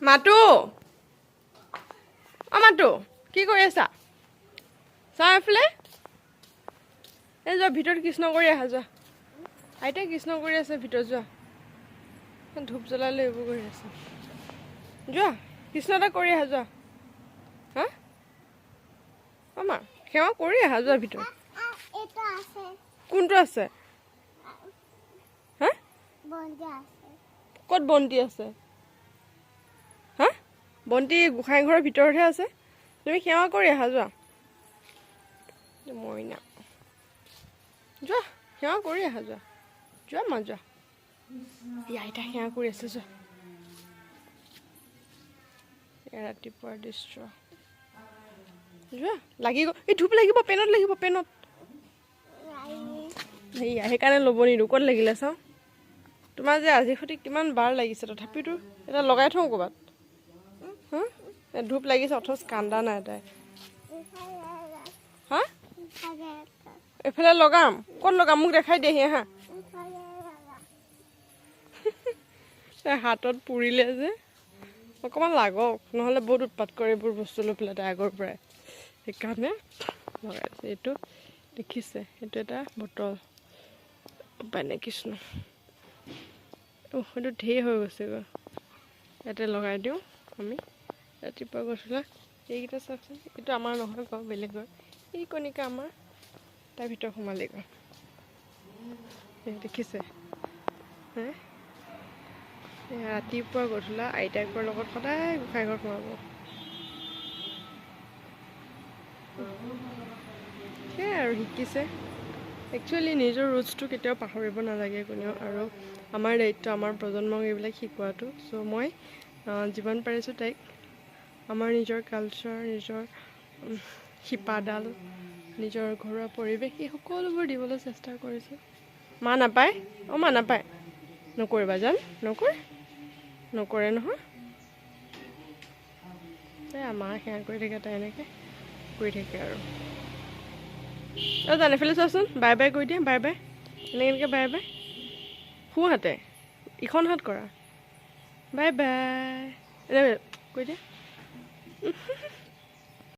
মাতু মাতু কি কৰি আছা চাওঁ এফালে এই যোৱা ভিতৰত কৃষ্ণ কৰি আহা যোৱা আইতাই কৃষ্ণ কৰি আছে ভিতৰত যোৱা ধূপ জ্বলালে এইবোৰ কৰি আছে যোৱা কৃষ্ণ এটা কৰি আহা যোৱা হা আমা সেৱা কৰি আহা যোৱা ভিতৰত কোনটো আছে হা ক'ত বন্তি আছে হা বন্তি গোসাঁই ঘৰৰ ভিতৰতহে আছে তুমি সেৱা কৰি আহা যোৱা মইনা যোৱা সেৱা কৰি আহা যোৱা যোৱা মা যোৱা আইতা সেৱা কৰি আছে যোৱা ৰাতিপুৱাৰ দৃশ্য যোৱা লাগিব এই ধূপ লাগিব পেনত সেয়া সেইকাৰণে ল'ব নিদিওঁ ক'ত লাগিলে চাওঁ তোমাৰ যে আজি সৈতে কিমান বাৰ লাগিছে তথাপিতো এটা লগাই থওঁ ক'ৰবাত হা ধূপ লাগিছে অথচ কান্দা নাই তাই হা এইফালে লগাম ক'ত লগাম মোক দেখাই দিয়েহি হা তাই হাতত পুৰিলে যে অকণমান লাগক নহ'লে বহুত উৎপাত কৰে এইবোৰ বস্তু লৈ পেলাই তাই আগৰ পৰাই সেইকাৰণে লগাইছে এইটো দেখিছে এইটো এটা বটল পানে কৃষ্ণ সেইটো ঢেৰ হৈ গৈছেগৈ ইয়াতে লগাই দিওঁ আমি ৰাতিপুৱা গধূলা এইকেইটা চাওকচোন এইটো আমাৰ নহয় বাৰু বেলেগৰ এই কণিকা আমাৰ তাৰ ভিতৰত সোমালেগৈ দেখিছে হে ৰাতিপুৱা গধূলা আইতাকৰ লগত সদায় গোসাঁই ঘৰত সোমাব সেয়াই আৰু শিকিছে একচুৱেলি নিজৰ ৰুটছটো কেতিয়াও পাহৰিব নালাগে কোনেও আৰু আমাৰ দায়িত্ব আমাৰ প্ৰজন্মক এইবিলাক শিকোৱাটো চ' মই যিমান পাৰিছোঁ তাইক আমাৰ নিজৰ কালচাৰ নিজৰ শিপাডাল নিজৰ ঘৰুৱা পৰিৱেশ এই সকলোবোৰ দিবলৈ চেষ্টা কৰিছোঁ মা নাপায় মা নাপায় নকৰিবা জান নকৰে নহয় তাই মা সেৱা কৰি থাকে তাই এনেকৈ কৰি থাকে আৰু জান এফালে চোৱাচোন বাই বাই কৈ দিয়া বাই বাই এনেকৈ বাই বাই সোঁহাতে ইখন হাত কৰা বাই বাই এনে কৈ দিয়া